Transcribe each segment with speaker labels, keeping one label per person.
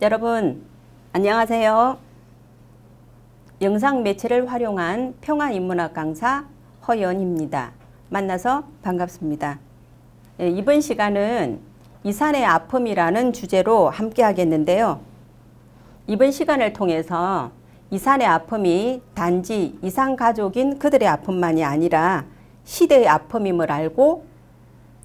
Speaker 1: 여러분 안녕하세요. 영상 매체를 활용한 평화인문학 강사 허연입니다. 만나서 반갑습니다. 이번 시간은 이산의 아픔이라는 주제로 함께 하겠는데요. 이번 시간을 통해서 이산의 아픔이 단지 이산 가족인 그들의 아픔만이 아니라 시대의 아픔임을 알고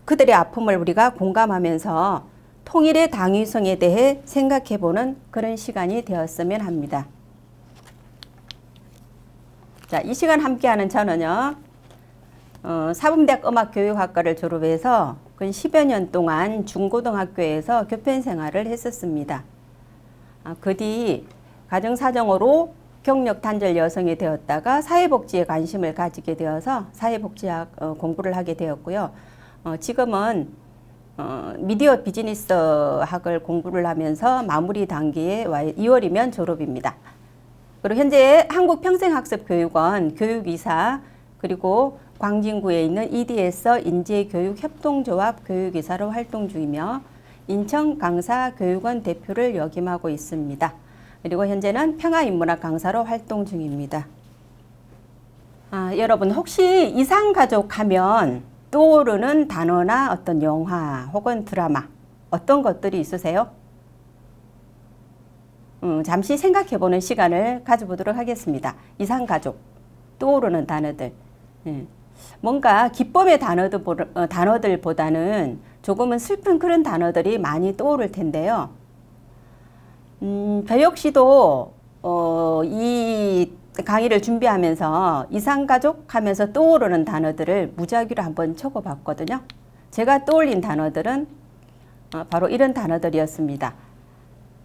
Speaker 1: 그들의 아픔을 우리가 공감하면서 통일의 당위성에 대해 생각해보는 그런 시간이 되었으면 합니다. 자, 이 시간 함께하는 저는요, 사범대학 음악교육학과를 졸업해서 근 10여 년 동안 중고등학교에서 교편 생활을 했었습니다. 그 뒤 가정사정으로 경력 단절 여성이 되었다가 사회복지에 관심을 가지게 되어서 사회복지학 공부를 하게 되었고요. 지금은 미디어 비즈니스 학을 공부를 하면서 마무리 단계에 2월이면 졸업입니다. 그리고 현재 한국평생학습교육원 교육이사 그리고 광진구에 있는 EDS 인재교육협동조합 교육이사로 활동 중이며 인천 강사교육원 대표를 역임하고 있습니다. 그리고 현재는 평화인문학 강사로 활동 중입니다. 여러분 혹시 이산가족 하면 떠오르는 단어나 어떤 영화 혹은 드라마 어떤 것들이 있으세요? 잠시 생각해보는 시간을 가져보도록 하겠습니다. 이산가족 떠오르는 단어들 뭔가 기쁨의 단어들보다는 조금은 슬픈 그런 단어들이 많이 떠오를 텐데요. 저 역시도 이 강의를 준비하면서 이산가족 하면서 떠오르는 단어들을 무작위로 한번 적어봤거든요. 제가 떠올린 단어들은 바로 이런 단어들이었습니다.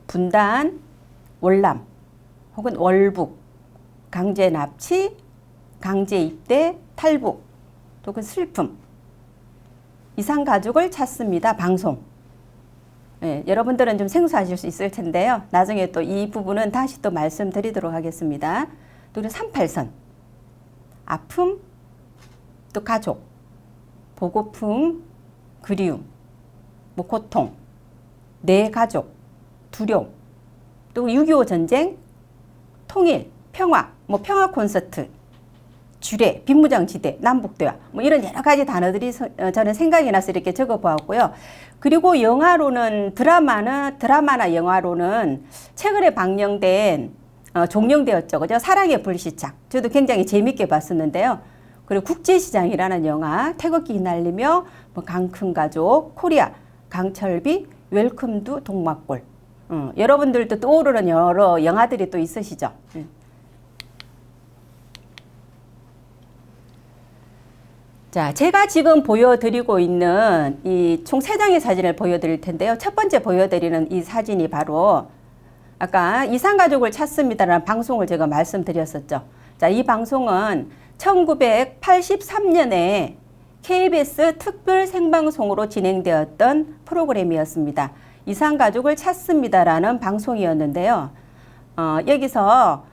Speaker 1: 분단, 월남, 혹은 월북, 강제 납치, 강제 입대, 탈북, 또는 슬픔. 이산가족을 찾습니다. 방송. 네, 여러분들은 좀 생소하실 수 있을 텐데요. 나중에 또 이 부분은 다시 또 말씀드리도록 하겠습니다. 또 38선, 아픔, 또 가족, 보고픔, 그리움, 뭐 고통, 내 가족, 두려움, 또 6.25 전쟁, 통일, 평화, 뭐 평화 콘서트, 주례, 빈무장지대, 남북대화, 뭐 이런 여러 가지 단어들이 저는 생각이 나서 이렇게 적어보았고요. 그리고 영화로는 드라마나 영화로는 최근에 방영된 종영되었죠. 그죠? 사랑의 불시착. 저도 굉장히 재밌게 봤었는데요. 그리고 국제시장이라는 영화, 태극기 휘날리며 뭐 강큰가족, 코리아, 강철비, 웰컴 투 동막골. 여러분들도 떠오르는 여러 영화들이 또 있으시죠? 자, 제가 지금 보여드리고 있는 이 총 3장의 사진을 보여드릴 텐데요. 첫 번째 보여드리는 이 사진이 바로 아까 이산가족을 찾습니다라는 방송을 제가 말씀드렸었죠. 자, 이 방송은 1983년에 KBS 특별 생방송으로 진행되었던 프로그램이었습니다. 이산가족을 찾습니다라는 방송이었는데요. 여기서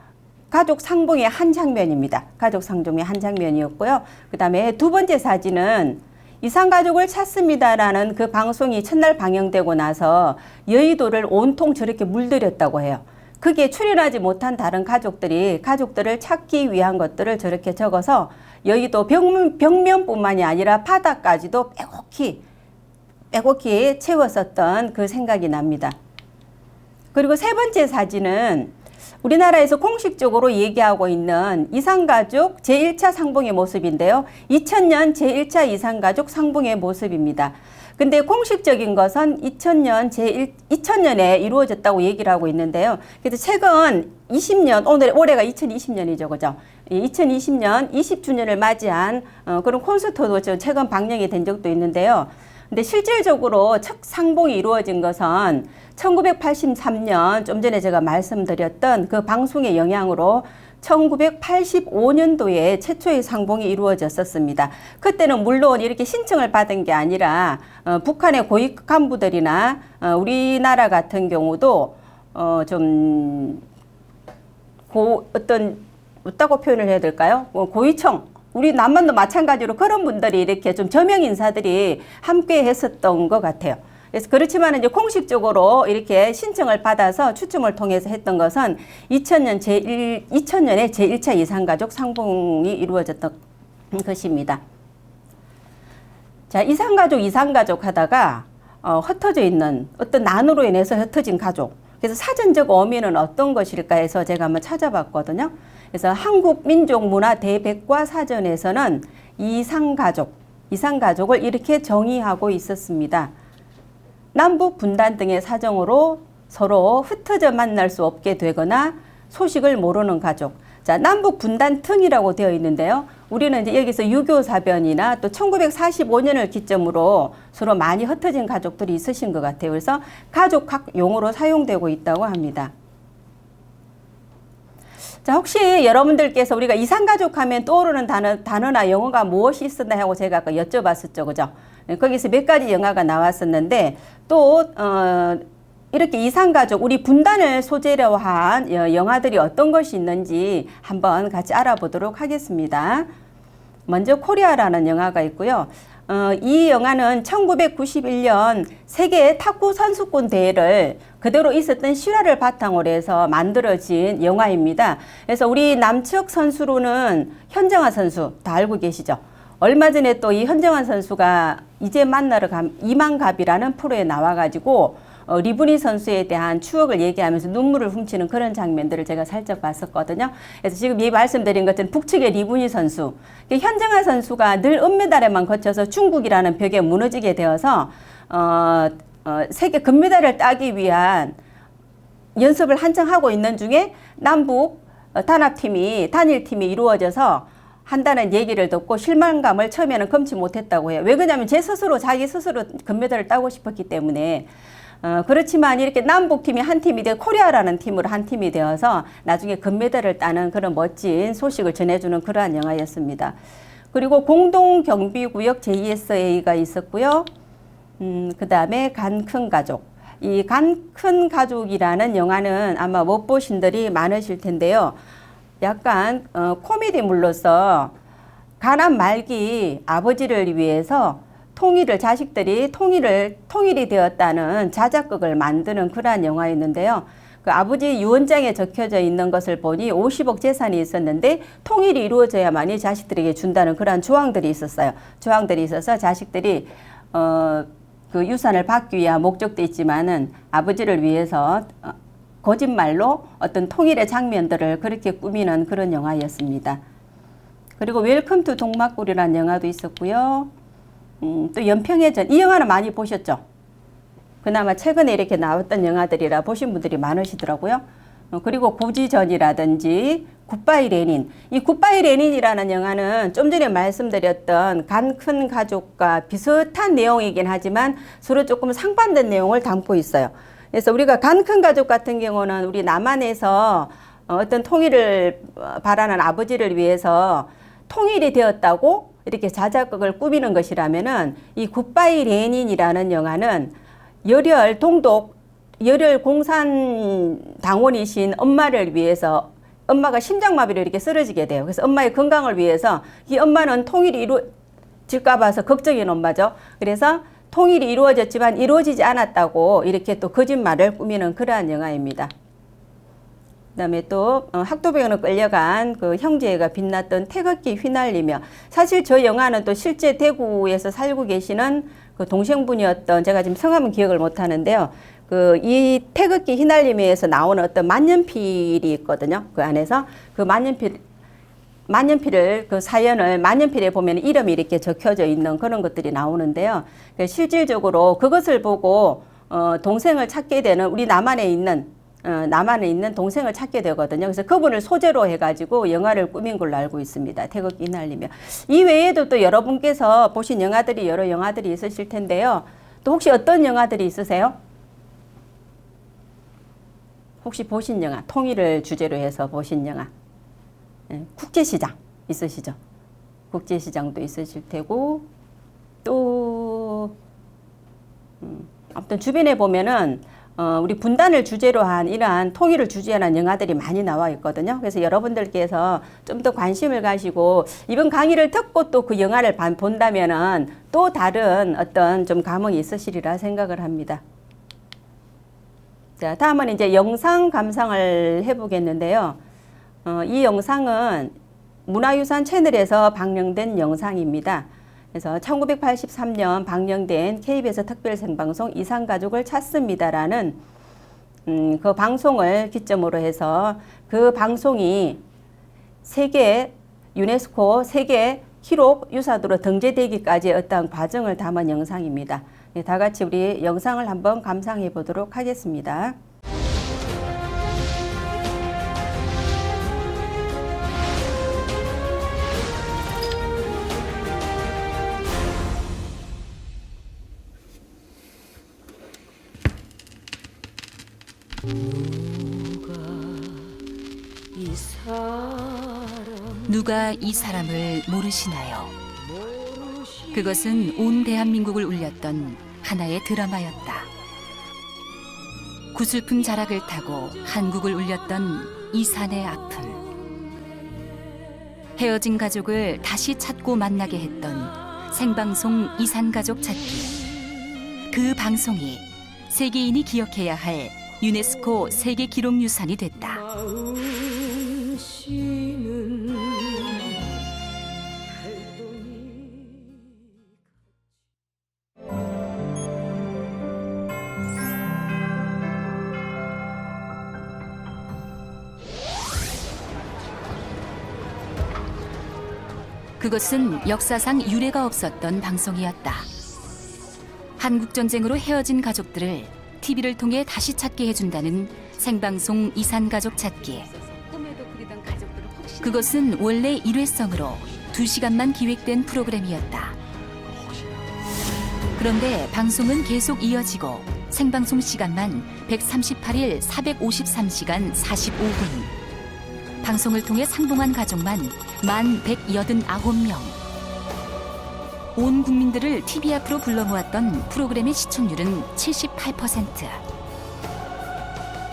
Speaker 1: 가족 상봉의 한 장면입니다. 가족 상봉의 한 장면이었고요. 그 다음에 두 번째 사진은 이산가족을 찾습니다라는 그 방송이 첫날 방영되고 나서 여의도를 온통 저렇게 물들였다고 해요. 그게 출연하지 못한 다른 가족들이 가족들을 찾기 위한 것들을 저렇게 적어서 여의도 벽면뿐만이 아니라 바닥까지도 빼곡히 채웠었던 그 생각이 납니다. 그리고 세 번째 사진은 우리나라에서 공식적으로 얘기하고 있는 이산가족 제1차 상봉의 모습인데요. 2000년 제1차 이산가족 상봉의 모습입니다. 근데 공식적인 것은 2000년에 이루어졌다고 얘기를 하고 있는데요. 그래서 최근 20년, 올해가 2020년이죠. 그죠? 2020년 20주년을 맞이한 그런 콘서트도 최근 방영이 된 적도 있는데요. 근데 실질적으로 첫 상봉이 이루어진 것은 1983년 좀 전에 제가 말씀드렸던 그 방송의 영향으로 1985년도에 최초의 상봉이 이루어졌었습니다. 그때는 물론 이렇게 신청을 받은 게 아니라 북한의 고위 간부들이나 우리나라 같은 경우도 어떻다고 표현을 해야 될까요? 고위청, 우리 남한도 마찬가지로 그런 분들이 이렇게 좀 저명 인사들이 함께 했었던 것 같아요. 그래서 그렇지만 이제 공식적으로 이렇게 신청을 받아서 추첨을 통해서 했던 것은 2000년에 제1차 이산가족 상봉이 이루어졌던 것입니다. 자, 이산가족 하다가 흩어져 있는 어떤 난으로 인해서 흩어진 가족. 그래서 사전적 의미는 어떤 것일까 해서 제가 한번 찾아봤거든요. 그래서 한국민족문화대백과 사전에서는 이산가족을 이렇게 정의하고 있었습니다. 남북 분단 등의 사정으로 서로 흩어져 만날 수 없게 되거나 소식을 모르는 가족. 자, 남북 분단 등이라고 되어 있는데요. 우리는 이제 여기서 유교사변이나 또 1945년을 기점으로 서로 많이 흩어진 가족들이 있으신 것 같아요. 그래서 가족학 용어로 사용되고 있다고 합니다. 자, 혹시 여러분들께서 우리가 이산가족 하면 떠오르는 단어나 영어가 무엇이 있었나 하고 제가 아까 여쭤봤었죠. 그죠? 거기서 몇 가지 영화가 나왔었는데 또 이렇게 이산가족, 우리 분단을 소재로 한 영화들이 어떤 것이 있는지 한번 같이 알아보도록 하겠습니다. 먼저 코리아라는 영화가 있고요. 이 영화는 1991년 세계 탁구 선수권 대회를 그대로 있었던 실화를 바탕으로 해서 만들어진 영화입니다. 그래서 우리 남측 선수로는 현정아 선수 다 알고 계시죠? 얼마 전에 또 이 현정아 선수가 이제 만나러 이만갑이라는 프로에 나와가지고 리브니 선수에 대한 추억을 얘기하면서 눈물을 훔치는 그런 장면들을 제가 살짝 봤었거든요. 그래서 지금 이 말씀드린 것처럼 북측의 리브니 선수, 현정아 선수가 늘 은메달에만 거쳐서 중국이라는 벽에 무너지게 되어서 세계 금메달을 따기 위한 연습을 한창 하고 있는 중에 남북 단일팀이 이루어져서 한다는 얘기를 듣고 실망감을 처음에는 금치 못했다고 해요. 왜 그러냐면 자기 스스로 금메달을 따고 싶었기 때문에. 그렇지만 이렇게 남북팀이 한 팀이 되어 코리아라는 팀으로 한 팀이 되어서 나중에 금메달을 따는 그런 멋진 소식을 전해주는 그러한 영화였습니다. 그리고 공동경비구역 JSA가 있었고요. 그 다음에 간 큰 가족. 이 간 큰 가족이라는 영화는 아마 못 보신들이 많으실 텐데요. 약간 코미디물로서 가난 말기 아버지를 위해서 자식들이 통일이 되었다는 자작극을 만드는 그러한 영화였는데요. 그 아버지 유언장에 적혀져 있는 것을 보니 50억 재산이 있었는데 통일이 이루어져야만이 자식들에게 준다는 그러한 조항들이 있었어요. 조항들이 있어서 자식들이 그 유산을 받기 위한 목적도 있지만은 아버지를 위해서 거짓말로 어떤 통일의 장면들을 그렇게 꾸미는 그런 영화였습니다. 그리고 웰컴 투 동막골이라는 영화도 있었고요. 또 연평의 전, 이 영화는 많이 보셨죠? 그나마 최근에 이렇게 나왔던 영화들이라 보신 분들이 많으시더라고요. 그리고 고지전이라든지 굿바이 레닌. 이 굿바이 레닌이라는 영화는 좀 전에 말씀드렸던 간 큰 가족과 비슷한 내용이긴 하지만 서로 조금 상반된 내용을 담고 있어요. 그래서 우리가 간 큰 가족 같은 경우는 우리 남한에서 어떤 통일을 바라는 아버지를 위해서 통일이 되었다고 이렇게 자작극을 꾸미는 것이라면은 이 굿바이 레닌이라는 영화는 열혈 공산당원이신 엄마를 위해서 엄마가 심장마비로 이렇게 쓰러지게 돼요. 그래서 엄마의 건강을 위해서 이 엄마는 통일이 이루어질까 봐서 걱정인 엄마죠. 그래서 통일이 이루어졌지만 이루어지지 않았다고 이렇게 또 거짓말을 꾸미는 그러한 영화입니다. 그다음에 또 학도병으로 끌려간 그 형제가 빛났던 태극기 휘날리며, 사실 저 영화는 또 실제 대구에서 살고 계시는 그 동생분이었던, 제가 지금 성함은 기억을 못 하는데요. 그 이 태극기 휘날리며에서 나오는 어떤 만년필이 있거든요. 그 안에서 그 만년필을 그 사연을 만년필에 보면 이름이 이렇게 적혀져 있는 그런 것들이 나오는데요. 실질적으로 그것을 보고 동생을 찾게 되는, 우리 남한에 있는 동생을 찾게 되거든요. 그래서 그분을 소재로 해가지고 영화를 꾸민 걸로 알고 있습니다. 태극기 휘날리며. 이 외에도 또 여러분께서 보신 영화들이 여러 영화들이 있으실 텐데요. 또 혹시 어떤 영화들이 있으세요? 혹시 보신 영화, 통일을 주제로 해서 보신 영화. 국제시장 있으시죠? 국제시장도 있으실 테고, 또 아무튼 주변에 보면은 우리 분단을 주제로 한 이러한 통일을 주제로 한 영화들이 많이 나와 있거든요. 그래서 여러분들께서 좀 더 관심을 가지고 이번 강의를 듣고 또 그 영화를 본다면은 또 다른 어떤 좀 감흥이 있으시리라 생각을 합니다. 자, 다음은 이제 영상 감상을 해보겠는데요. 이 영상은 문화유산 채널에서 방영된 영상입니다. 그래서 1983년 방영된 KBS 특별 생방송 이산가족을 찾습니다라는 그 방송을 기점으로 해서 그 방송이 유네스코 세계 기록 유산으로 등재되기까지 어떤 과정을 담은 영상입니다. 네, 다 같이 우리 영상을 한번 감상해 보도록 하겠습니다.
Speaker 2: 누가 이 사람을 모르시나요? 그것은 온 대한민국을 울렸던 하나의 드라마였다. 구슬픈 자락을 타고 한국을 울렸던 이산의 아픔. 헤어진 가족을 다시 찾고 만나게 했던 생방송 이산가족 찾기. 그 방송이 세계인이 기억해야 할 유네스코 세계기록유산이 됐다. 그것은 역사상 유례가 없었던 방송이었다. 한국전쟁으로 헤어진 가족들을 TV를 통해 다시 찾게 해준다는 생방송 이산가족 찾기. 그것은 원래 일회성으로 2시간만 기획된 프로그램이었다. 그런데 방송은 계속 이어지고 생방송 시간만 138일 453시간 45분. 방송을 통해 상봉한 가족만 1189명. 온 국민들을 TV 앞으로 불러 모았던 프로그램의 시청률은 78%.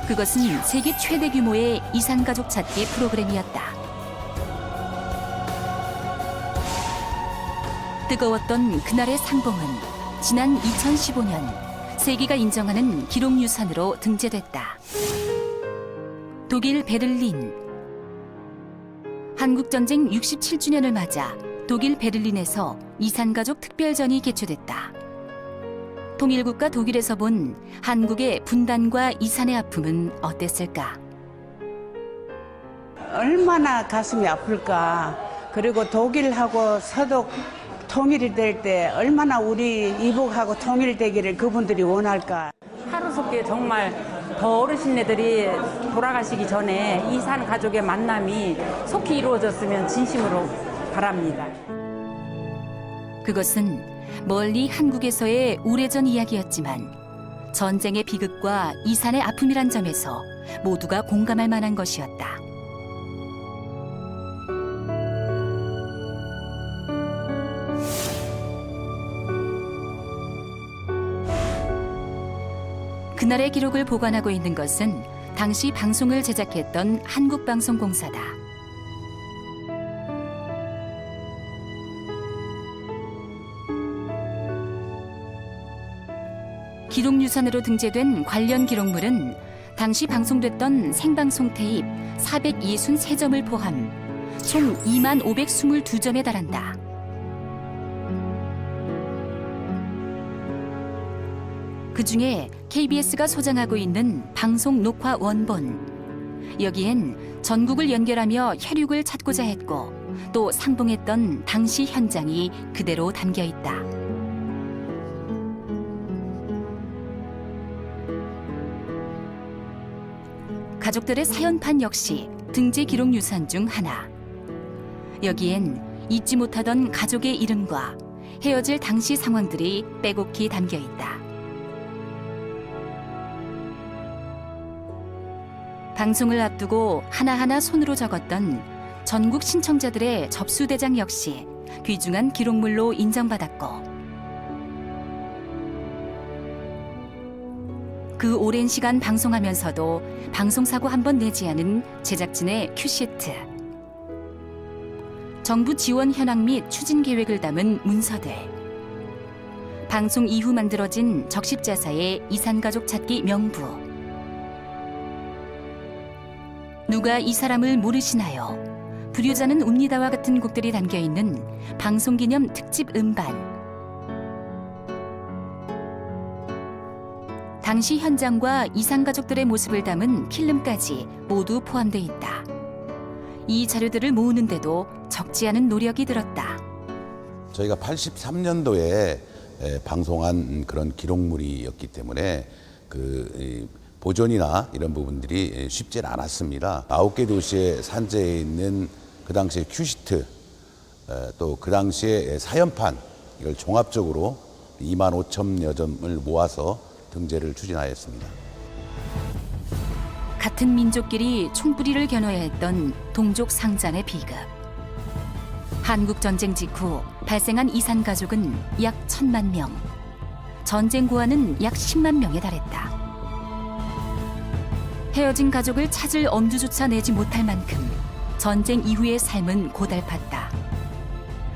Speaker 2: 그것은 세계 최대 규모의 이산가족 찾기 프로그램이었다. 뜨거웠던 그날의 상봉은 지난 2015년 세계가 인정하는 기록유산으로 등재됐다. 독일 베를린. 한국전쟁 67주년을 맞아 독일 베를린에서 이산가족 특별전이 개최됐다. 통일국가 독일에서 본 한국의 분단과 이산의 아픔은 어땠을까?
Speaker 3: 얼마나 가슴이 아플까. 그리고 독일하고 서독 통일이 될 때 얼마나 우리 이북하고 통일되기를 그분들이 원할까.
Speaker 4: 하루속히 정말 더 어르신네들이 돌아가시기 전에 이산 가족의 만남이 속히 이루어졌으면 진심으로 바랍니다.
Speaker 2: 그것은 멀리 한국에서의 오래전 이야기였지만 전쟁의 비극과 이산의 아픔이란 점에서 모두가 공감할 만한 것이었다. 그날의 기록을 보관하고 있는 것은 당시 방송을 제작했던 한국방송공사다. 기록유산으로 등재된 관련 기록물은 당시 방송됐던 생방송 테이프 463점을 포함 총 2522점에 달한다. 그 중에 KBS가 소장하고 있는 방송 녹화 원본. 여기엔 전국을 연결하며 혈육을 찾고자 했고 또 상봉했던 당시 현장이 그대로 담겨 있다. 가족들의 사연판 역시 등재 기록 유산 중 하나. 여기엔 잊지 못하던 가족의 이름과 헤어질 당시 상황들이 빼곡히 담겨 있다. 방송을 앞두고 하나하나 손으로 적었던 전국 신청자들의 접수대장 역시 귀중한 기록물로 인정받았고 그 오랜 시간 방송하면서도 방송사고 한 번 내지 않은 제작진의 큐시트. 정부 지원 현황 및 추진 계획을 담은 문서들. 방송 이후 만들어진 적십자사의 이산가족 찾기 명부. 누가 이 사람을 모르시나요? 불효자는 웁니다와 같은 곡들이 담겨있는 방송기념 특집 음반. 당시 현장과 이산가족들의 모습을 담은 필름까지 모두 포함되어 있다. 이 자료들을 모으는데도 적지 않은 노력이 들었다.
Speaker 5: 저희가 83년도에 방송한 그런 기록물이었기 때문에 그 보존이나 이런 부분들이 쉽지 않았습니다. 9개 도시에 산재해 있는 그 당시의 큐시트, 또 그 당시의 사연판, 이걸 종합적으로 25,000여 점을 모아서 등재를 추진하였습니다.
Speaker 2: 같은 민족끼리 총뿌리를 겨눠야 했던 동족 상잔의 비극. 한국전쟁 직후 발생한 이산가족은 약 1,000만 명, 전쟁 고아는 약 10만 명에 달했다. 헤어진 가족을 찾을 엄두조차 내지 못할 만큼 전쟁 이후의 삶은 고달팠다.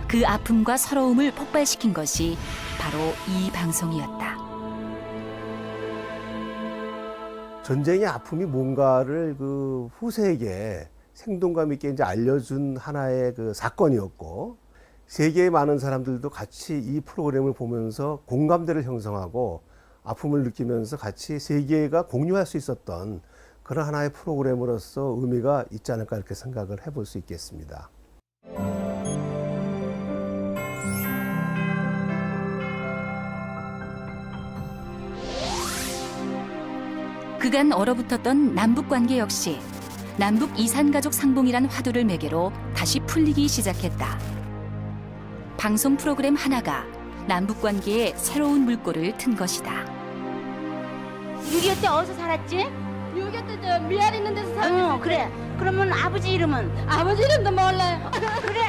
Speaker 2: 그 아픔과 서러움을 폭발시킨 것이 바로 이 방송이었다.
Speaker 6: 전쟁의 아픔이 뭔가를 그 후세에게 생동감 있게 이제 알려준 하나의 그 사건이었고, 세계의 많은 사람들도 같이 이 프로그램을 보면서 공감대를 형성하고 아픔을 느끼면서 같이 세계가 공유할 수 있었던 그런 하나의 프로그램으로서 의미가 있지 않을까 이렇게 생각을 해볼 수 있겠습니다.
Speaker 2: 그간 얼어붙었던 남북 관계 역시 남북 이산가족 상봉이란 화두를 매개로 다시 풀리기 시작했다. 방송 프로그램 하나가 남북 관계에 새로운 물꼬를 튼 것이다.
Speaker 7: 6.25 때 어디서 살았지?
Speaker 8: 6.25 때 저 미안 있는 데서 살았어.
Speaker 7: 그래. 그러면 아버지 이름은?
Speaker 8: 아버지 이름도 몰라요.
Speaker 7: 그래.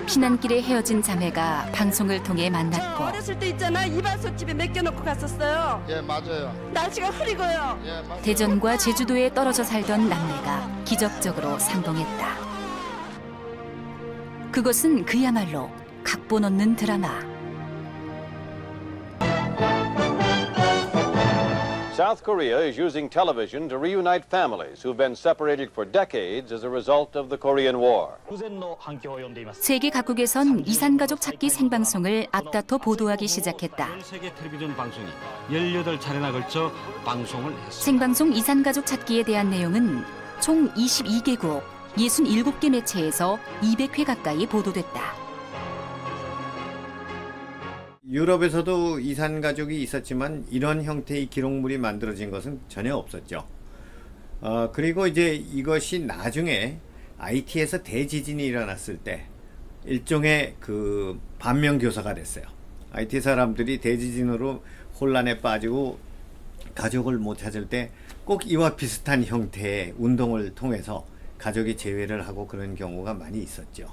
Speaker 2: 피난길에 헤어진 자매가 방송을 통해 만났고,
Speaker 9: 어렸을 때 있잖아, 이발소집에 맡겨놓고 갔었어요.
Speaker 10: 예, 맞아요.
Speaker 9: 날씨가 흐리고요.
Speaker 10: 예, 맞아요.
Speaker 2: 대전과 제주도에 떨어져 살던 남매가 기적적으로 상봉했다. 그것은 그야말로 각본 없는 드라마.
Speaker 11: South Korea is using television to reunite families who've been separated for decades as a result of the Korean War.
Speaker 2: 세계 각국에선 이산가족 찾기 생방송을 앞다퉈 보도하기 시작했다.
Speaker 12: 세계 텔레비전 방송이 18차례나 걸쳐 방송을 했습니다.
Speaker 2: 생방송 이산가족 찾기에 대한 내용은 총 22개국 67개 매체에서 200회 가까이 보도됐다.
Speaker 13: 유럽에서도 이산가족이 있었지만 이런 형태의 기록물이 만들어진 것은 전혀 없었죠. 그리고 이제 이것이 나중에 IT에서 대지진이 일어났을 때 일종의 그 반면교사가 됐어요. IT 사람들이 대지진으로 혼란에 빠지고 가족을 못 찾을 때 꼭 이와 비슷한 형태의 운동을 통해서 가족이 재회를 하고 그런 경우가 많이 있었죠.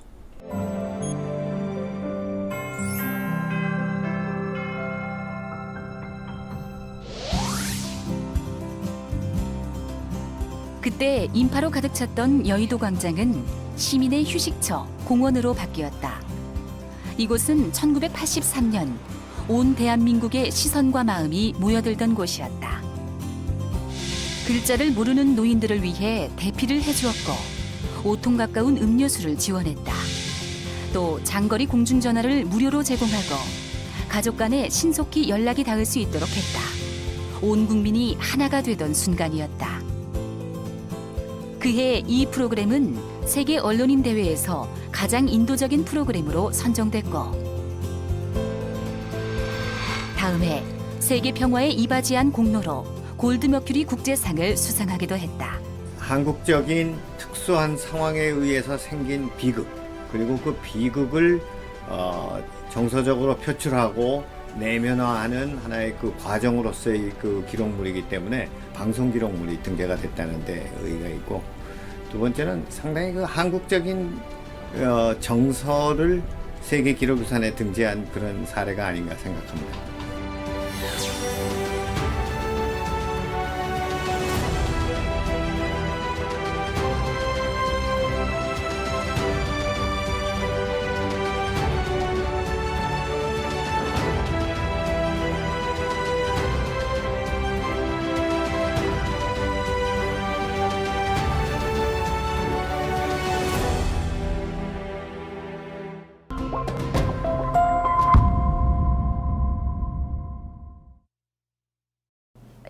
Speaker 2: 그때 인파로 가득 찼던 여의도 광장은 시민의 휴식처, 공원으로 바뀌었다. 이곳은 1983년 온 대한민국의 시선과 마음이 모여들던 곳이었다. 글자를 모르는 노인들을 위해 대피를 해주었고 5톤 가까운 음료수를 지원했다. 또 장거리 공중전화를 무료로 제공하고 가족 간에 신속히 연락이 닿을 수 있도록 했다. 온 국민이 하나가 되던 순간이었다. 그해 이 프로그램은 세계 언론인 대회에서 가장 인도적인 프로그램으로 선정됐고, 다음해 세계 평화에 이바지한 공로로 골드머큐리 국제상을 수상하기도 했다.
Speaker 13: 한국적인 특수한 상황에 의해서 생긴 비극, 그리고 그 비극을 정서적으로 표출하고 내면화하는 하나의 그 과정으로서의 그 기록물이기 때문에 방송 기록물이 등재가 됐다는 데 의의가 있고, 두 번째는 상당히 그 한국적인 정서를 세계 기록유산에 등재한 그런 사례가 아닌가 생각합니다.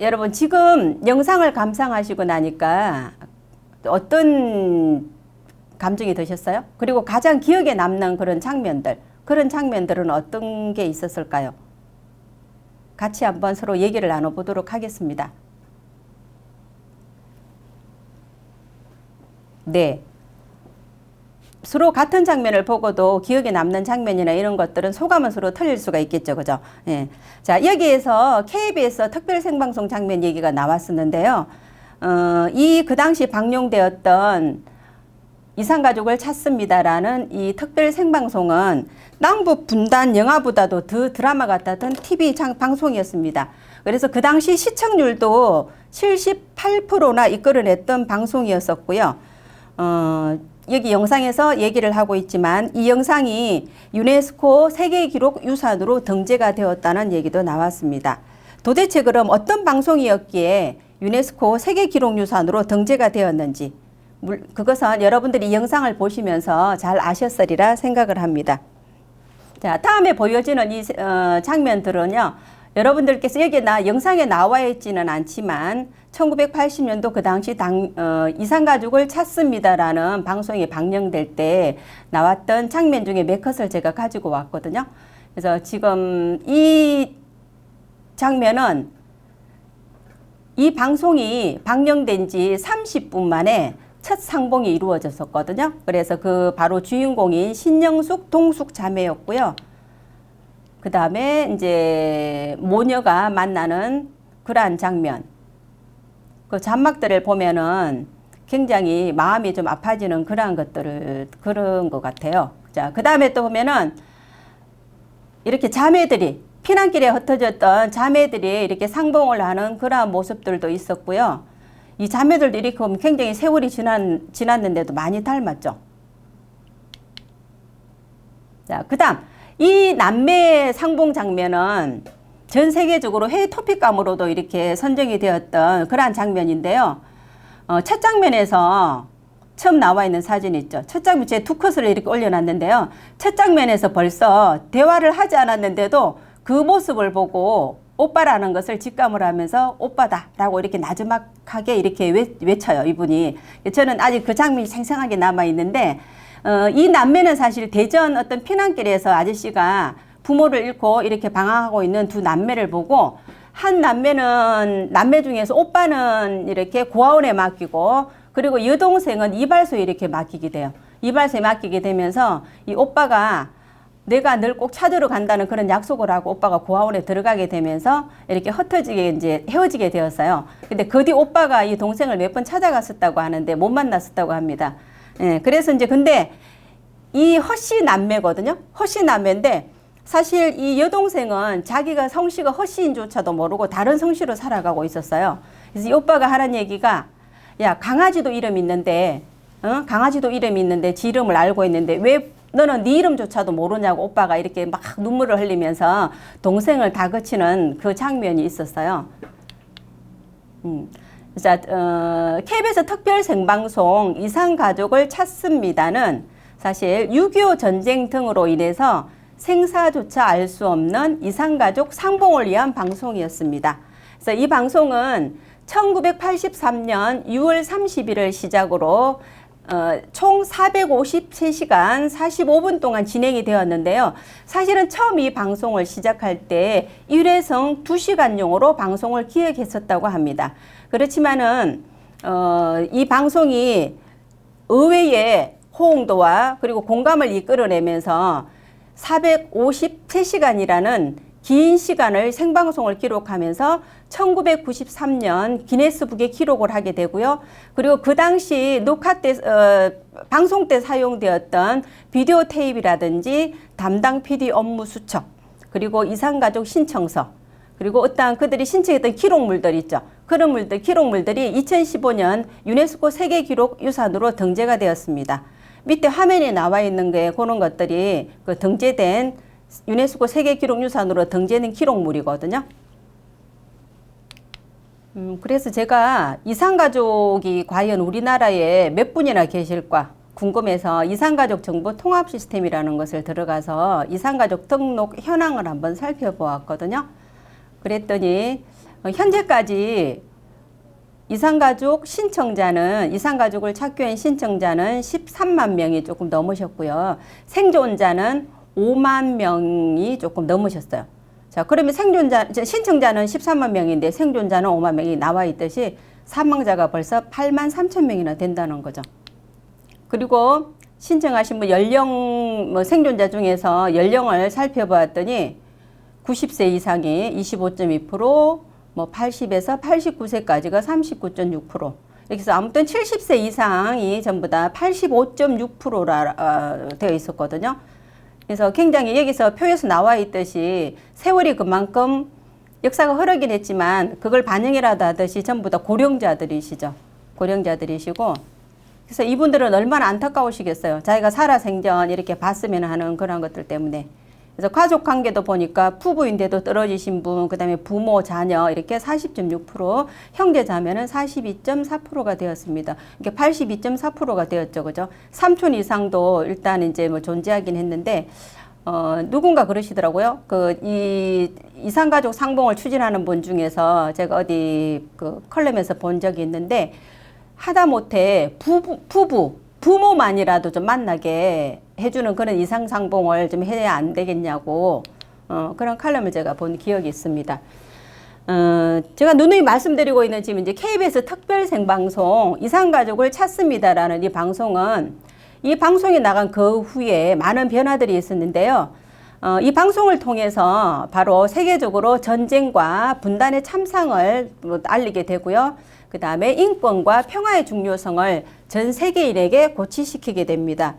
Speaker 1: 여러분 지금 영상을 감상하시고 나니까 어떤 감정이 드셨어요? 그리고 가장 기억에 남는 그런 장면들은 어떤 게 있었을까요? 같이 한번 서로 얘기를 나눠보도록 하겠습니다. 네. 서로 같은 장면을 보고도 기억에 남는 장면이나 이런 것들은 소감은 서로 틀릴 수가 있겠죠. 그죠? 예. 자, 여기에서 KBS 특별 생방송 장면 얘기가 나왔었는데요. 그 당시 방영되었던 이산가족을 찾습니다라는 이 특별 생방송은 남북 분단 영화보다도 더 드라마 같았던 TV 방송이었습니다. 그래서 그 당시 시청률도 78%나 이끌어냈던 방송이었었고요. 여기 영상에서 얘기를 하고 있지만 이 영상이 유네스코 세계기록유산으로 등재가 되었다는 얘기도 나왔습니다. 도대체 그럼 어떤 방송이었기에 유네스코 세계기록유산으로 등재가 되었는지 그것은 여러분들이 이 영상을 보시면서 잘 아셨으리라 생각을 합니다. 자, 다음에 보여지는 이 장면들은요. 여러분들께서 여기 영상에 나와 있지는 않지만 1980년도 그 당시 이산가족을 찾습니다라는 방송이 방영될 때 나왔던 장면 중에 몇 컷을 제가 가지고 왔거든요. 그래서 지금 이 장면은 이 방송이 방영된 지 30분 만에 첫 상봉이 이루어졌었거든요. 그래서 그 바로 주인공인 신영숙, 동숙 자매였고요. 그 다음에 이제 모녀가 만나는 그러한 장면. 그 잔막들을 보면은 굉장히 마음이 좀 아파지는 그런 것 같아요. 자, 그 다음에 또 보면은 이렇게 자매들이, 피난길에 흩어졌던 자매들이 이렇게 상봉을 하는 그러한 모습들도 있었고요. 이 자매들도 이렇게 보면 굉장히 세월이 지났는데도 많이 닮았죠. 자, 그 다음, 이 남매 상봉 장면은 전 세계적으로 회의 토픽감으로도 이렇게 선정이 되었던 그러한 장면인데요. 첫 장면에서 처음 나와 있는 사진 있죠. 첫 장면, 제 두 컷을 이렇게 올려놨는데요. 첫 장면에서 벌써 대화를 하지 않았는데도 그 모습을 보고 오빠라는 것을 직감을 하면서 오빠다라고 이렇게 나지막하게 이렇게 외쳐요, 이분이. 저는 아직 그 장면이 생생하게 남아있는데, 이 남매는 사실 대전 어떤 피난길에서 아저씨가 부모를 잃고 이렇게 방황하고 있는 두 남매를 보고, 한 남매 중에서 오빠는 이렇게 고아원에 맡기고, 그리고 여동생은 이발소에 이렇게 맡기게 돼요. 이발소에 맡기게 되면서 이 오빠가 내가 널 꼭 찾으러 간다는 그런 약속을 하고 오빠가 고아원에 들어가게 되면서 이렇게 흩어지게 이제 헤어지게 되었어요. 근데 그 뒤 오빠가 이 동생을 몇 번 찾아갔었다고 하는데 못 만났었다고 합니다. 예, 그래서 이제 근데 이 허씨 남매거든요. 허씨 남매인데 사실 이 여동생은 자기가 성씨가 허씨인조차도 모르고 다른 성씨로 살아가고 있었어요. 그래서 이 오빠가 하는 얘기가 야, 강아지도 이름 있는데 강아지도 이름이 있는데 지 이름을 알고 있는데 왜 너는 네 이름조차도 모르냐고 오빠가 이렇게 막 눈물을 흘리면서 동생을 다그치는 그 장면이 있었어요. 자, KBS 특별 생방송 이산가족을 찾습니다는 사실 6.25 전쟁 등으로 인해서 생사조차 알 수 없는 이산가족 상봉을 위한 방송이었습니다. 그래서 이 방송은 1983년 6월 30일을 시작으로 총 453시간 45분 동안 진행이 되었는데요. 사실은 처음 이 방송을 시작할 때 일회성 2시간용으로 방송을 기획했었다고 합니다. 그렇지만은 이 방송이 의외의 호응도와 그리고 공감을 이끌어내면서 453시간이라는 긴 시간을 생방송을 기록하면서 1993년 기네스북에 기록을 하게 되고요. 그리고 그 당시 녹화 때, 방송 때 사용되었던 비디오 테이프라든지 담당 PD 업무 수첩, 그리고 이산가족 신청서, 그리고 어떠한 그들이 신청했던 기록물들 있죠. 그런 기록물들이 2015년 유네스코 세계기록유산으로 등재가 되었습니다. 밑에 화면에 나와 있는 게 그런 것들이 그 등재된 유네스코 세계기록유산으로 등재된 기록물이거든요. 그래서 제가 이산가족이 과연 우리나라에 몇 분이나 계실까 궁금해서 이산가족 정보 통합 시스템이라는 것을 들어가서 이산가족 등록 현황을 한번 살펴보았거든요. 그랬더니 현재까지 이산가족 신청자는 이산가족을 찾기 신청자는 13만 명이 조금 넘으셨고요. 생존자는 5만 명이 조금 넘으셨어요. 자, 그러면 신청자는 13만 명인데 생존자는 5만 명이 나와 있듯이 사망자가 벌써 8만 3천 명이나 된다는 거죠. 그리고 신청하신 분 생존자 중에서 연령을 살펴보았더니 90세 이상이 25.2%, 80에서 89세까지가 39.6%. 이렇게 해서 아무튼 70세 이상이 전부 다 85.6%라 되어 있었거든요. 그래서 굉장히 여기서 표에서 나와 있듯이 세월이 그만큼 역사가 흐르긴 했지만 그걸 반영이라도 하듯이 전부 다 고령자들이시죠. 고령자들이시고 그래서 이분들은 얼마나 안타까우시겠어요. 자기가 살아생전 이렇게 봤으면 하는 그런 것들 때문에. 그래서 가족 관계도 보니까 부부인데도 떨어지신 분, 그 다음에 부모, 자녀 이렇게 40.6%, 형제 자매는 42.4%가 되었습니다. 이게 82.4%가 되었죠, 그죠? 삼촌 이상도 일단 이제 존재하긴 했는데, 누군가 그러시더라고요. 이산가족 상봉을 추진하는 분 중에서 제가 어디 컬럼에서 본 적이 있는데, 하다못해 부모만이라도 좀 만나게 해주는 그런 이상상봉을 좀 해야 안 되겠냐고 그런 칼럼을 제가 본 기억이 있습니다. 제가 누누이 말씀드리고 있는 지금 이제 KBS 특별 생방송 이산가족을 찾습니다라는 이 방송은 이 방송이 나간 그 후에 많은 변화들이 있었는데요. 이 방송을 통해서 바로 세계적으로 전쟁과 분단의 참상을 알리게 되고요. 그 다음에 인권과 평화의 중요성을 전 세계인에게 고취시키게 됩니다.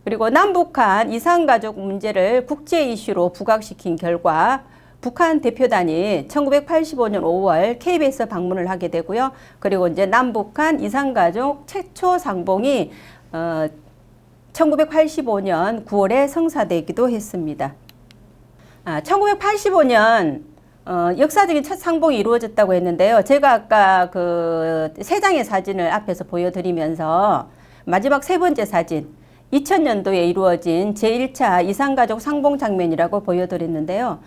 Speaker 1: 그리고 남북한 이산가족 문제를 국제 이슈로 부각시킨 결과 북한 대표단이 1985년 5월 KBS 방문을 하게 되고요. 그리고 이제 남북한 이산가족 최초 상봉이 1985년 9월에 성사되기도 했습니다. 1985년 역사적인 첫 상봉이 이루어졌다고 했는데요. 제가 아까 세 장의 사진을 앞에서 보여드리면서 마지막 세 번째 사진 2000년도에 이루어진 제1차 이산가족 상봉 장면이라고 보여드렸는데요.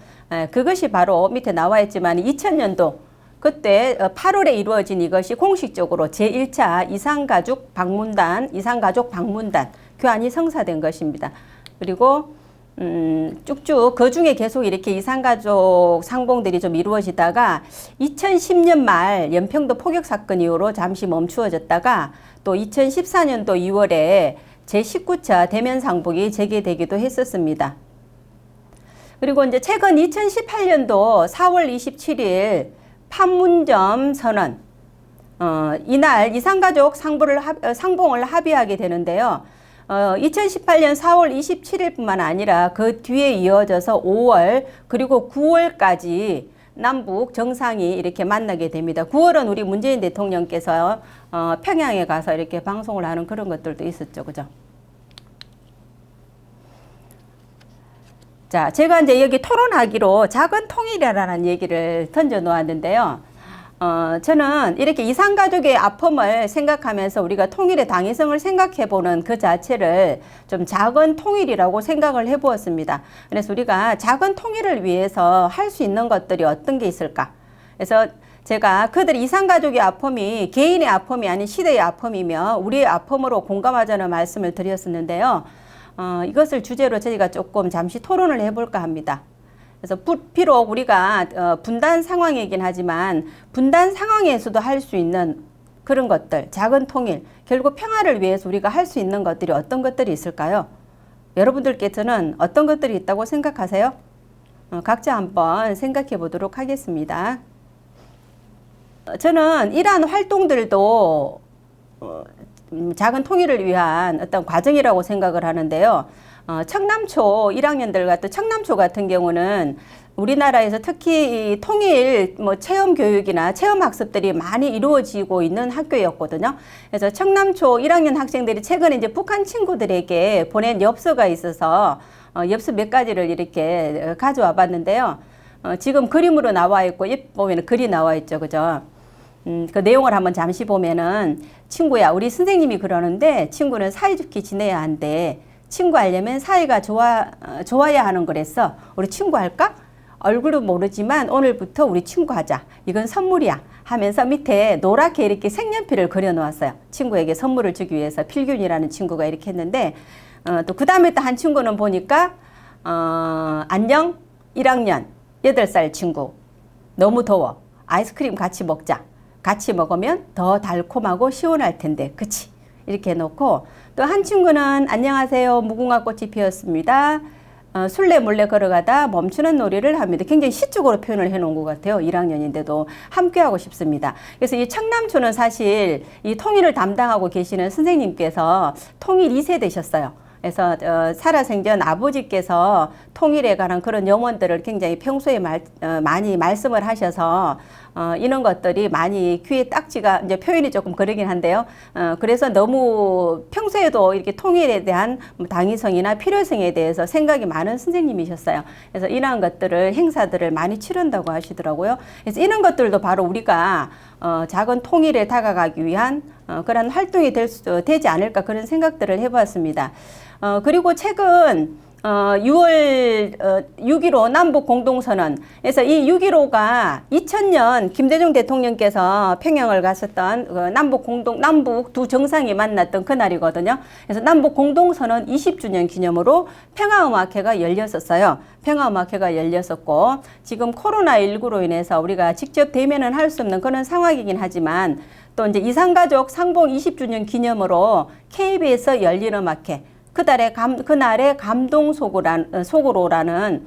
Speaker 1: 그것이 바로 밑에 나와 있지만 2000년도 그때 8월에 이루어진 이것이 공식적으로 제1차 이산가족 방문단 교환이 성사된 것입니다. 그리고 쭉쭉 그 중에 계속 이렇게 이산가족 상봉들이 좀 이루어지다가 2010년 말 연평도 포격 사건 이후로 잠시 멈추어졌다가 또 2014년도 2월에 제19차 대면 상봉이 재개되기도 했었습니다. 그리고 이제 최근 2018년도 4월 27일 판문점 선언 이날 이산가족 상봉을 합의하게 되는데요. 2018년 4월 27일뿐만 아니라 그 뒤에 이어져서 5월 그리고 9월까지 남북 정상이 이렇게 만나게 됩니다. 9월은 우리 문재인 대통령께서 평양에 가서 이렇게 방송을 하는 그런 것들도 있었죠. 그죠? 자, 제가 이제 여기 토론하기로 작은 통일이라는 얘기를 던져 놓았는데요. 저는 이렇게 이산가족의 아픔을 생각하면서 우리가 통일의 당위성을 생각해 보는 그 자체를 좀 작은 통일이라고 생각을 해 보았습니다. 그래서 우리가 작은 통일을 위해서 할 수 있는 것들이 어떤 게 있을까? 그래서 제가 그들 이산가족의 아픔이 개인의 아픔이 아닌 시대의 아픔이며 우리의 아픔으로 공감하자는 말씀을 드렸었는데요. 이것을 주제로 저희가 조금 잠시 토론을 해볼까 합니다. 그래서 비록 우리가 분단 상황이긴 하지만 분단 상황에서도 할 수 있는 그런 것들, 작은 통일, 결국 평화를 위해서 우리가 할 수 있는 것들이 어떤 것들이 있을까요? 여러분들께서는 어떤 것들이 있다고 생각하세요? 각자 한번 생각해 보도록 하겠습니다. 저는 이러한 활동들도 작은 통일을 위한 어떤 과정이라고 생각을 하는데요. 청남초 1학년들 같은 청남초 같은 경우는 우리나라에서 특히 이 통일 체험 교육이나 체험 학습들이 많이 이루어지고 있는 학교였거든요. 그래서 청남초 1학년 학생들이 최근에 이제 북한 친구들에게 보낸 엽서가 있어서 엽서 몇 가지를 이렇게 가져와 봤는데요. 지금 그림으로 나와 있고 옆 보면 글이 나와 있죠, 그죠? 그 내용을 한번 잠시 보면은 친구야, 우리 선생님이 그러는데 친구는 사이좋게 지내야 한대. 친구 하려면 사이가 좋아야 하는 거랬어. 우리 친구 할까? 얼굴은 모르지만 오늘부터 우리 친구하자. 이건 선물이야. 하면서 밑에 노랗게 이렇게 색연필을 그려 놓았어요. 친구에게 선물을 주기 위해서 필균이라는 친구가 이렇게 했는데 또 그 다음에 또 한 친구는 보니까 안녕 1학년 8살 친구 너무 더워. 아이스크림 같이 먹자. 같이 먹으면 더 달콤하고 시원할 텐데 그치? 이렇게 해놓고 또 한 친구는 안녕하세요 무궁화 꽃이 피었습니다. 술래 몰래 걸어가다 멈추는 놀이를 합니다. 굉장히 시적으로 표현을 해놓은 것 같아요. 1학년인데도 함께하고 싶습니다. 그래서 이 청남초는 사실 이 통일을 담당하고 계시는 선생님께서 통일 2세되셨어요. 그래서 살아생전 아버지께서 통일에 관한 그런 염원들을 굉장히 평소에 많이 말씀을 하셔서 이런 것들이 많이 귀에 딱지가 이제 표현이 조금 그러긴 한데요. 그래서 너무 평소에도 이렇게 통일에 대한 당위성이나 필요성에 대해서 생각이 많은 선생님이셨어요. 그래서 이러한 것들을 행사들을 많이 치른다고 하시더라고요. 그래서 이런 것들도 바로 우리가 작은 통일에 다가가기 위한 그런 활동이 되지 않을까 그런 생각들을 해보았습니다. 그리고 최근 6월 6.15 남북 공동선언. 그래서 이 6.15가 2000년 김대중 대통령께서 평양을 갔었던 남북 두 정상이 만났던 그날이거든요. 그래서 남북 공동선언 20주년 기념으로 평화음악회가 열렸었어요. 평화음악회가 열렸었고 지금 코로나19로 인해서 우리가 직접 대면은 할 수 없는 그런 상황이긴 하지만 또 이제 이산가족 상봉 20주년 기념으로 KBS 열린 음악회 그날의 감동 속으로라는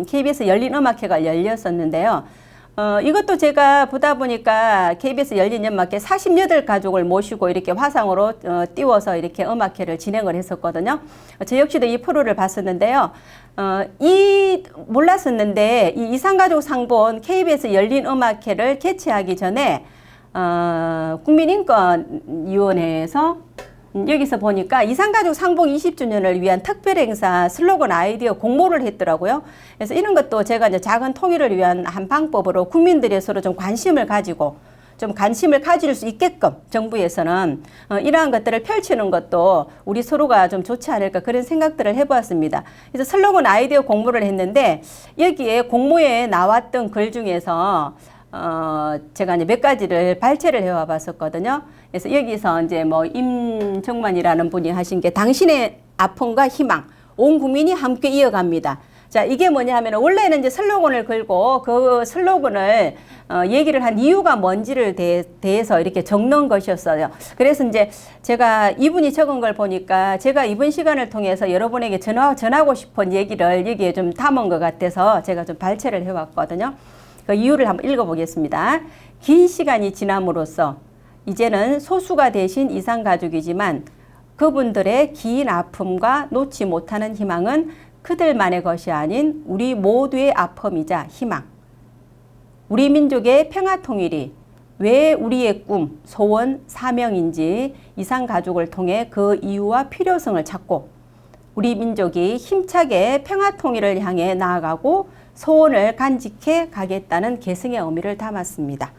Speaker 1: KBS 열린 음악회가 열렸었는데요. 이것도 제가 보다 보니까 KBS 열린 음악회 48가족을 모시고 이렇게 화상으로 띄워서 이렇게 음악회를 진행을 했었거든요. 저 역시도 이 프로를 봤었는데요. 몰랐었는데 이 이산가족 상봉 KBS 열린 음악회를 개최하기 전에 국민인권위원회에서 여기서 보니까 이산가족 상봉 20주년을 위한 특별 행사 슬로건 아이디어 공모를 했더라고요. 그래서 이런 것도 제가 이제 작은 통일을 위한 한 방법으로 국민들이 서로 좀 관심을 가지고 좀 관심을 가질 수 있게끔 정부에서는 이러한 것들을 펼치는 것도 우리 서로가 좀 좋지 않을까 그런 생각들을 해보았습니다. 그래서 슬로건 아이디어 공모를 했는데 여기에 공모에 나왔던 글 중에서 제가 이제 몇 가지를 발췌를 해와 봤었거든요. 그래서 여기서 이제 뭐 임정만이라는 분이 하신 게 당신의 아픔과 희망, 온 국민이 함께 이어갑니다. 자, 이게 뭐냐 하면 원래는 이제 슬로건을 걸고 그 슬로건을 얘기를 한 이유가 뭔지를 대해서 이렇게 적는 것이었어요. 그래서 이제 제가 이분이 적은 걸 보니까 제가 이번 시간을 통해서 여러분에게 전하고 싶은 얘기를 여기에 좀 담은 것 같아서 제가 좀 발췌를 해왔거든요. 그 이유를 한번 읽어보겠습니다. 긴 시간이 지남으로써 이제는 소수가 되신 이산가족이지만 그분들의 긴 아픔과 놓지 못하는 희망은 그들만의 것이 아닌 우리 모두의 아픔이자 희망. 우리 민족의 평화통일이 왜 우리의 꿈, 소원, 사명인지 이산가족을 통해 그 이유와 필요성을 찾고 우리 민족이 힘차게 평화통일을 향해 나아가고 소원을 간직해 가겠다는 계승의 의미를 담았습니다.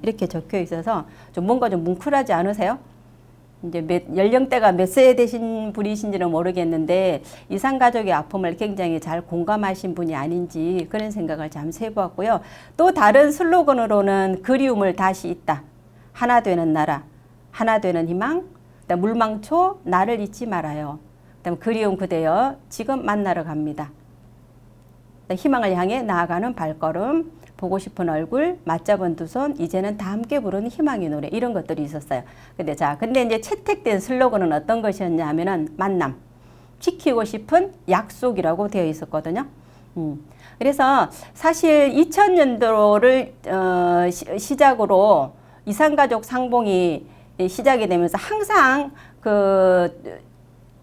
Speaker 1: 이렇게 적혀 있어서 좀 뭔가 좀 뭉클하지 않으세요? 이제 연령대가 몇 세 되신 분이신지는 모르겠는데 이산가족의 아픔을 굉장히 잘 공감하신 분이 아닌지 그런 생각을 잠시 해보았고요. 또 다른 슬로건으로는 그리움을 다시 잇다. 하나 되는 나라, 하나 되는 희망, 그다음 물망초 나를 잊지 말아요. 그다음 그리움 그대여 지금 만나러 갑니다. 희망을 향해 나아가는 발걸음, 보고 싶은 얼굴, 맞잡은 두 손, 이제는 다 함께 부르는 희망의 노래 이런 것들이 있었어요. 근데 이제 채택된 슬로건은 어떤 것이었냐 하면은 만남, 지키고 싶은 약속이라고 되어 있었거든요. 그래서 사실 2000년도를 시작으로 이산가족 상봉이 시작이 되면서 항상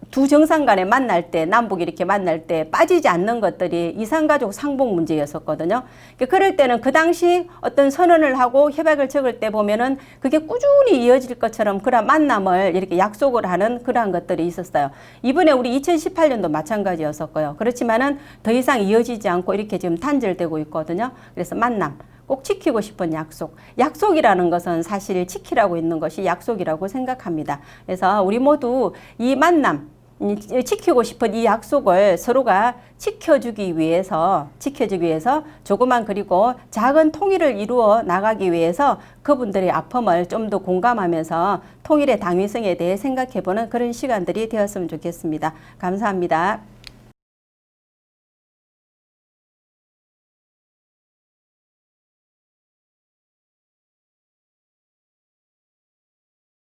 Speaker 1: 두 정상 간에 만날 때, 남북이 이렇게 만날 때 빠지지 않는 것들이 이산가족 상봉 문제였었거든요. 그럴 때는 그 당시 어떤 선언을 하고 협약을 적을 때 보면은 그게 꾸준히 이어질 것처럼 그런 만남을 이렇게 약속을 하는 그러한 것들이 있었어요. 이번에 우리 2018년도 마찬가지였었고요. 그렇지만은 더 이상 이어지지 않고 이렇게 지금 단절되고 있거든요. 그래서 만남. 꼭 지키고 싶은 약속. 약속이라는 것은 사실 지키라고 있는 것이 약속이라고 생각합니다. 그래서 우리 모두 이 만남, 지키고 싶은 이 약속을 서로가 지켜주기 위해서 조그만 그리고 작은 통일을 이루어 나가기 위해서 그분들의 아픔을 좀 더 공감하면서 통일의 당위성에 대해 생각해보는 그런 시간들이 되었으면 좋겠습니다. 감사합니다.